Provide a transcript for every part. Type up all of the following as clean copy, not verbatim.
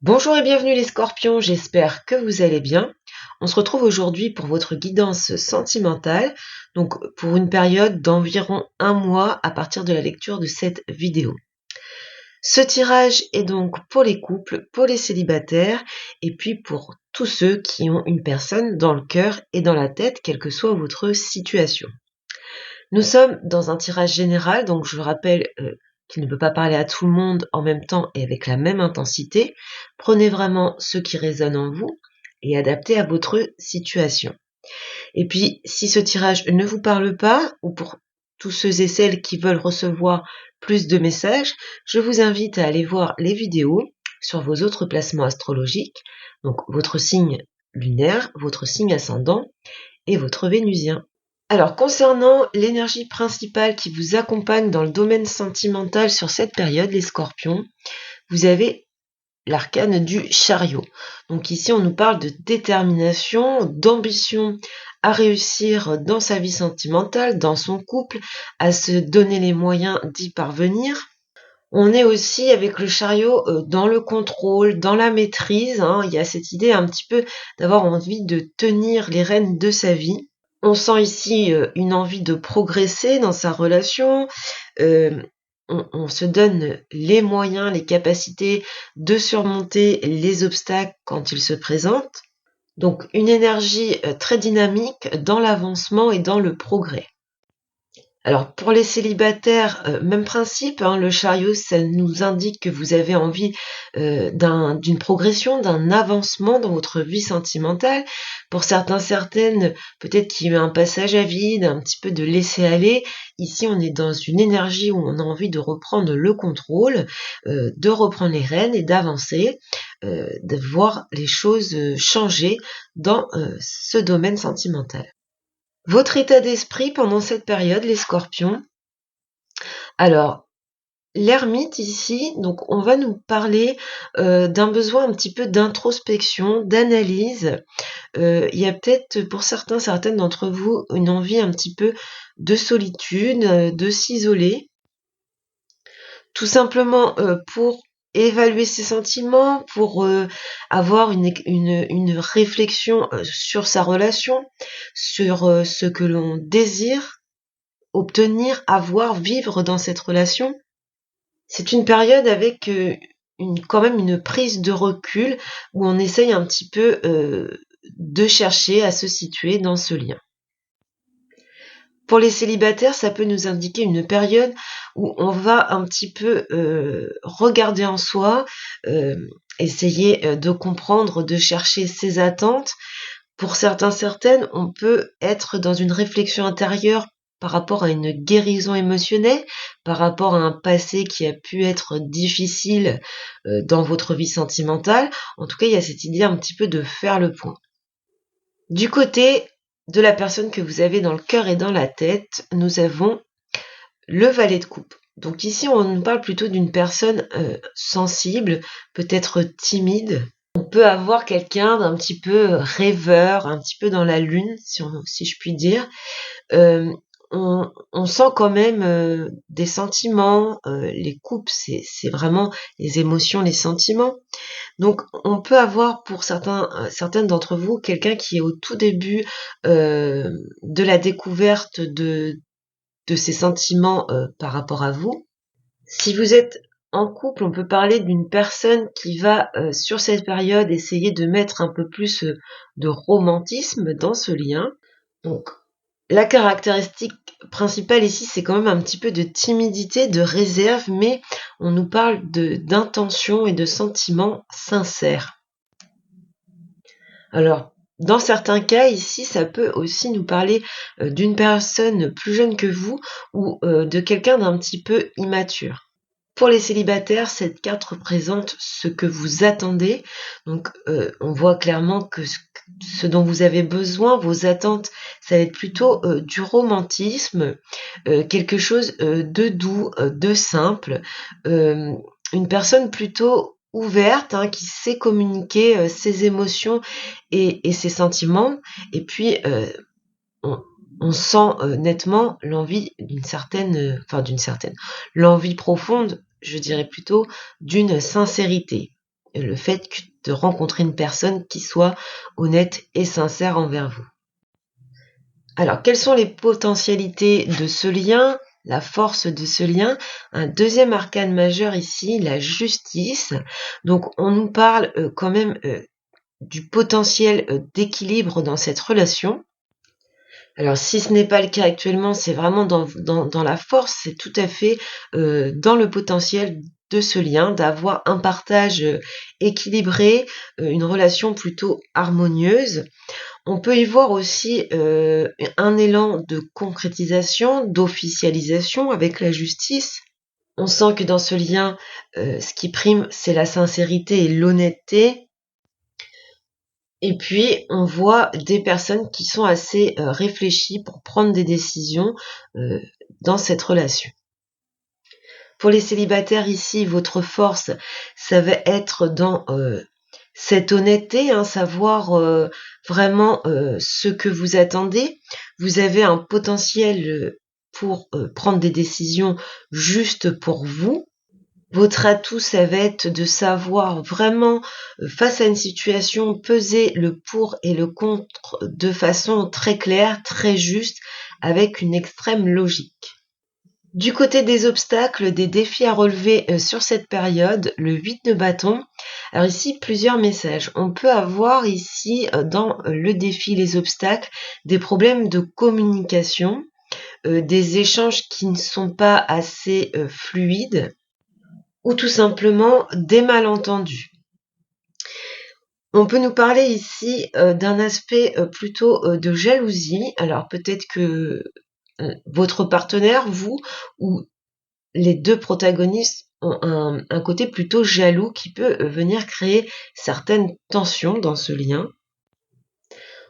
Bonjour et bienvenue les scorpions, j'espère que vous allez bien. On se retrouve aujourd'hui pour votre guidance sentimentale, donc pour une période d'environ un mois à partir de la lecture de cette vidéo. Ce tirage est donc pour les couples, pour les célibataires et puis pour tous ceux qui ont une personne dans le cœur et dans la tête, quelle que soit votre situation. Nous sommes dans un tirage général, donc je rappelle qu'il ne peut pas parler à tout le monde en même temps et avec la même intensité. Prenez vraiment ce qui résonne en vous et adaptez à votre situation. Et puis, si ce tirage ne vous parle pas, ou pour tous ceux et celles qui veulent recevoir plus de messages, je vous invite à aller voir les vidéos sur vos autres placements astrologiques, donc votre signe lunaire, votre signe ascendant et votre vénusien. Alors, concernant l'énergie principale qui vous accompagne dans le domaine sentimental sur cette période, les scorpions, vous avez l'arcane du chariot. Donc ici, on nous parle de détermination, d'ambition à réussir dans sa vie sentimentale, dans son couple, à se donner les moyens d'y parvenir. On est aussi avec le chariot dans le contrôle, dans la maîtrise. Il y a cette idée un petit peu d'avoir envie de tenir les rênes de sa vie. On sent ici une envie de progresser dans sa relation. On se donne les moyens, les capacités de surmonter les obstacles quand ils se présentent. Donc une énergie très dynamique dans l'avancement et dans le progrès. Alors pour les célibataires, même principe, le chariot, ça nous indique que vous avez envie d'une progression, d'un avancement dans votre vie sentimentale. Pour certains, certaines, peut-être qu'il y a eu un passage à vide, un petit peu de laisser aller. Ici, on est dans une énergie où on a envie de reprendre le contrôle, de reprendre les rênes et d'avancer, de voir les choses changer dans ce domaine sentimental. Votre état d'esprit pendant cette période, les scorpions. Alors, l'ermite ici, donc on va nous parler d'un besoin un petit peu d'introspection, d'analyse. Il y a peut-être pour certaines d'entre vous une envie un petit peu de solitude, de s'isoler. Tout simplement pour évaluer ses sentiments, pour avoir une réflexion sur sa relation, sur ce que l'on désire obtenir, avoir, vivre dans cette relation. C'est une période avec quand même une prise de recul où on essaye un petit peu de chercher à se situer dans ce lien. Pour les célibataires, ça peut nous indiquer une période où on va un petit peu regarder en soi, essayer de comprendre, de chercher ses attentes. Pour certaines, on peut être dans une réflexion intérieure par rapport à une guérison émotionnelle, par rapport à un passé qui a pu être difficile dans votre vie sentimentale. En tout cas, il y a cette idée un petit peu de faire le point. Du côté de la personne que vous avez dans le cœur et dans la tête, nous avons le valet de coupe. Donc ici, on nous parle plutôt d'une personne sensible, peut-être timide. On peut avoir quelqu'un d'un petit peu rêveur, un petit peu dans la lune, si je puis dire. On sent quand même des sentiments. Les coupes, c'est vraiment les émotions, les sentiments. Donc, on peut avoir pour certaines d'entre vous quelqu'un qui est au tout début de la découverte de ses sentiments par rapport à vous. Si vous êtes en couple, on peut parler d'une personne qui va sur cette période essayer de mettre un peu plus de romantisme dans ce lien. Donc, la caractéristique principale ici, c'est quand même un petit peu de timidité, de réserve, mais on nous parle d'intention et de sentiments sincères. Alors, dans certains cas, ici, ça peut aussi nous parler d'une personne plus jeune que vous ou de quelqu'un d'un petit peu immature. Pour les célibataires, cette carte représente ce que vous attendez. Donc, on voit clairement que ce dont vous avez besoin, vos attentes, ça va être plutôt du romantisme, quelque chose de doux, de simple, une personne plutôt ouverte, qui sait communiquer ses émotions et ses sentiments. Et puis, on sent nettement l'envie l'envie profonde, je dirais plutôt, d'une sincérité. le fait de rencontrer une personne qui soit honnête et sincère envers vous. Alors, quelles sont les potentialités de ce lien, la force de ce lien? Un deuxième arcane majeur ici, la justice. Donc, on nous parle quand même du potentiel d'équilibre dans cette relation. Alors, si ce n'est pas le cas actuellement, c'est vraiment dans la force, c'est tout à fait dans le potentiel de ce lien, d'avoir un partage équilibré, une relation plutôt harmonieuse. On peut y voir aussi un élan de concrétisation, d'officialisation avec la justice. On sent que dans ce lien, ce qui prime, c'est la sincérité et l'honnêteté. Et puis, on voit des personnes qui sont assez réfléchies pour prendre des décisions dans cette relation. Pour les célibataires ici, votre force, ça va être dans cette honnêteté, savoir vraiment ce que vous attendez. Vous avez un potentiel pour prendre des décisions justes pour vous. Votre atout, ça va être de savoir vraiment, face à une situation, peser le pour et le contre de façon très claire, très juste, avec une extrême logique. Du côté des obstacles, des défis à relever sur cette période, le 8 de bâton. Alors ici, plusieurs messages. On peut avoir ici, dans le défi, les obstacles, des problèmes de communication, des échanges qui ne sont pas assez fluides, ou tout simplement des malentendus. On peut nous parler ici d'un aspect plutôt de jalousie. Alors peut-être que votre partenaire, vous, ou les deux protagonistes ont un côté plutôt jaloux qui peut venir créer certaines tensions dans ce lien.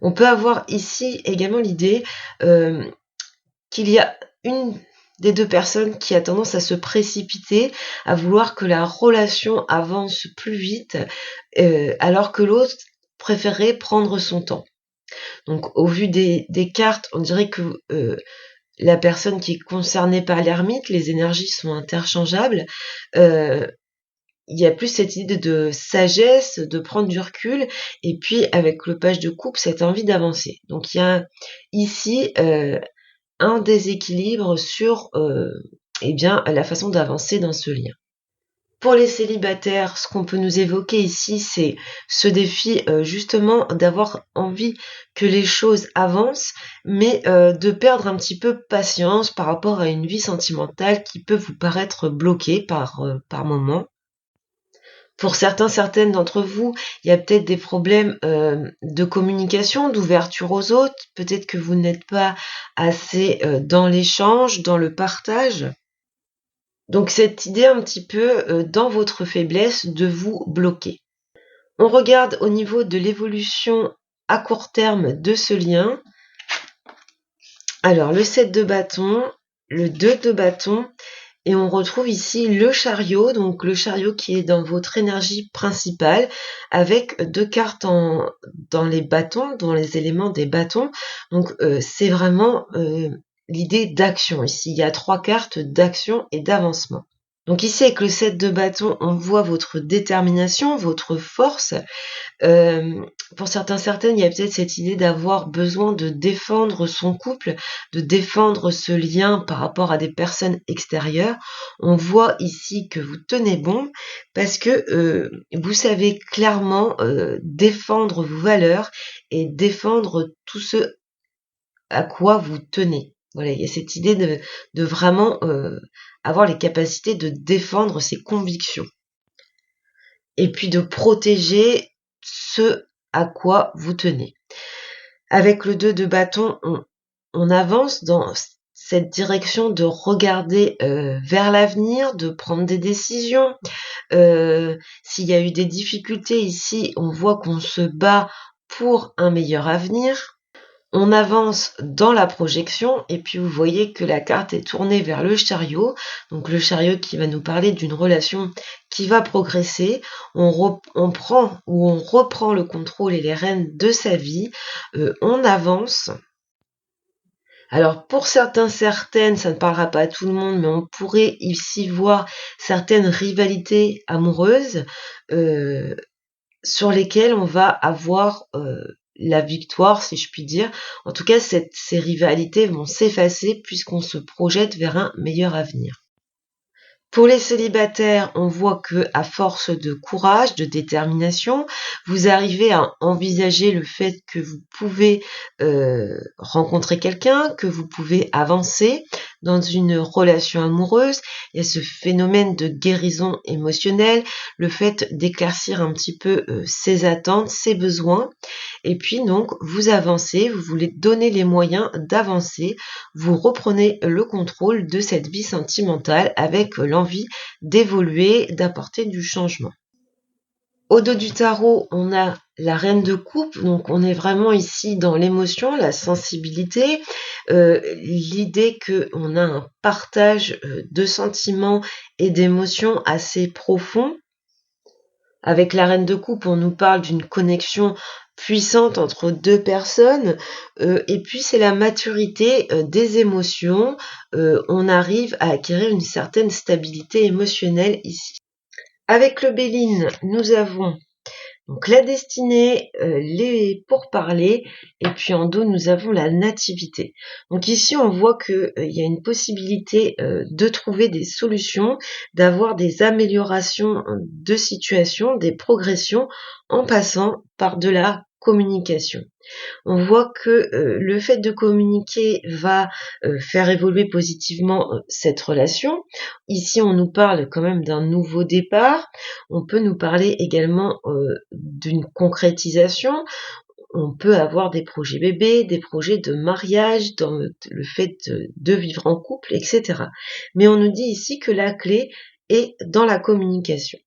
On peut avoir ici également l'idée qu'il y a une des deux personnes qui a tendance à se précipiter, à vouloir que la relation avance plus vite, alors que l'autre préférait prendre son temps. Donc au vu des cartes, on dirait que la personne qui est concernée par l'ermite, les énergies sont interchangeables. Il y a plus cette idée de sagesse, de prendre du recul, et puis avec le page de coupe, cette envie d'avancer. Donc il y a ici un déséquilibre sur la façon d'avancer dans ce lien. Pour les célibataires, ce qu'on peut nous évoquer ici, c'est ce défi justement d'avoir envie que les choses avancent, mais de perdre un petit peu patience par rapport à une vie sentimentale qui peut vous paraître bloquée par moment. Pour certaines d'entre vous, il y a peut-être des problèmes de communication, d'ouverture aux autres. Peut-être que vous n'êtes pas assez dans l'échange, dans le partage. Donc cette idée un petit peu dans votre faiblesse de vous bloquer. On regarde au niveau de l'évolution à court terme de ce lien. Alors le 7 de bâton, le 2 de bâton, et on retrouve ici le chariot, donc le chariot qui est dans votre énergie principale, avec deux cartes dans les bâtons, dans les éléments des bâtons. Donc c'est vraiment l'idée d'action. Ici, il y a 3 cartes d'action et d'avancement. Donc ici, avec le 7 de bâton, on voit votre détermination, votre force. Pour certaines, il y a peut-être cette idée d'avoir besoin de défendre son couple, de défendre ce lien par rapport à des personnes extérieures. On voit ici que vous tenez bon parce que vous savez clairement défendre vos valeurs et défendre tout ce à quoi vous tenez. Voilà, il y a cette idée de vraiment avoir les capacités de défendre ses convictions. Et puis de protéger ce à quoi vous tenez. Avec le 2 de bâton, on avance dans cette direction de regarder vers l'avenir, de prendre des décisions. S'il y a eu des difficultés ici, on voit qu'on se bat pour un meilleur avenir. On avance dans la projection et puis vous voyez que la carte est tournée vers le chariot. Donc le chariot qui va nous parler d'une relation qui va progresser. On reprend le contrôle et les rênes de sa vie. On avance. Alors pour certaines, ça ne parlera pas à tout le monde, mais on pourrait ici voir certaines rivalités amoureuses sur lesquelles on va avoir la victoire, si je puis dire. En tout cas, ces rivalités vont s'effacer puisqu'on se projette vers un meilleur avenir. Pour les célibataires, on voit que à force de courage, de détermination, vous arrivez à envisager le fait que vous pouvez rencontrer quelqu'un, que vous pouvez avancer dans une relation amoureuse. Il y a ce phénomène de guérison émotionnelle, le fait d'éclaircir un petit peu ses attentes, ses besoins. Et puis donc, vous avancez, vous voulez donner les moyens d'avancer, vous reprenez le contrôle de cette vie sentimentale avec l'envie d'évoluer, d'apporter du changement. Au dos du tarot, on a la reine de coupe, donc on est vraiment ici dans l'émotion, la sensibilité, l'idée qu'on a un partage de sentiments et d'émotions assez profond. Avec la reine de coupe, on nous parle d'une connexion puissante entre deux personnes, et puis c'est la maturité des émotions, on arrive à acquérir une certaine stabilité émotionnelle ici. Avec le Béline, nous avons donc la destinée, les pourparlers, et puis en dos nous avons la nativité. Donc ici on voit qu'il y a une possibilité de trouver des solutions, d'avoir des améliorations de situation, des progressions en passant par de la communication. On voit que le fait de communiquer va faire évoluer positivement cette relation. Ici, on nous parle quand même d'un nouveau départ. On peut nous parler également d'une concrétisation. On peut avoir des projets bébés, des projets de mariage, dans le fait de vivre en couple, etc. Mais on nous dit ici que la clé est dans la communication.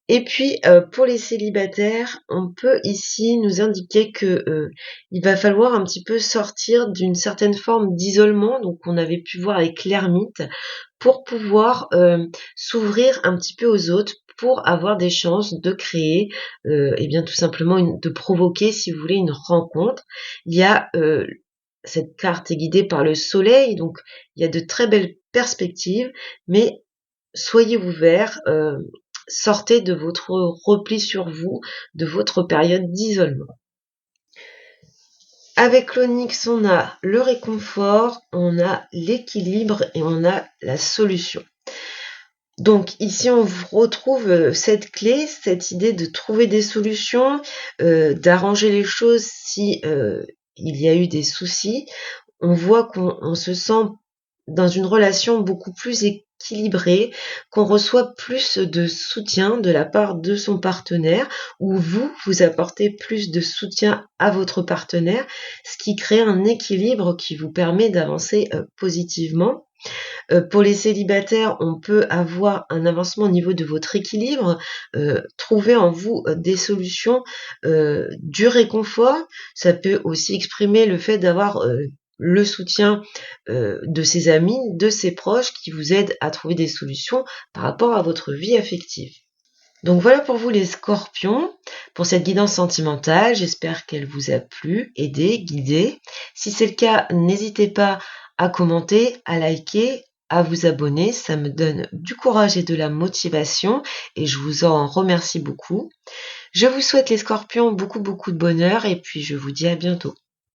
Et puis, pour les célibataires, on peut ici nous indiquer que il va falloir un petit peu sortir d'une certaine forme d'isolement, donc on avait pu voir avec l'ermite, pour pouvoir s'ouvrir un petit peu aux autres, pour avoir des chances de créer, et bien tout simplement de provoquer, si vous voulez, une rencontre. Il y a cette carte est guidée par le soleil, donc il y a de très belles perspectives, mais soyez ouverts, sortez de votre repli sur vous, de votre période d'isolement. Avec l'onyx, on a le réconfort, on a l'équilibre et on a la solution. Donc ici, on retrouve cette clé, cette idée de trouver des solutions, d'arranger les choses si il y a eu des soucis. On voit qu'on se sent dans une relation beaucoup plus équilibrée, qu'on reçoit plus de soutien de la part de son partenaire, ou vous apportez plus de soutien à votre partenaire, ce qui crée un équilibre qui vous permet d'avancer positivement. Pour les célibataires, on peut avoir un avancement au niveau de votre équilibre, trouver en vous des solutions, du réconfort. Ça peut aussi exprimer le fait d'avoir le soutien de ses amis, de ses proches qui vous aident à trouver des solutions par rapport à votre vie affective. Donc voilà pour vous les scorpions, pour cette guidance sentimentale. J'espère qu'elle vous a plu, aidé, guidé. Si c'est le cas, n'hésitez pas à commenter, à liker, à vous abonner. Ça me donne du courage et de la motivation et je vous en remercie beaucoup. Je vous souhaite les scorpions beaucoup de bonheur et puis je vous dis à bientôt.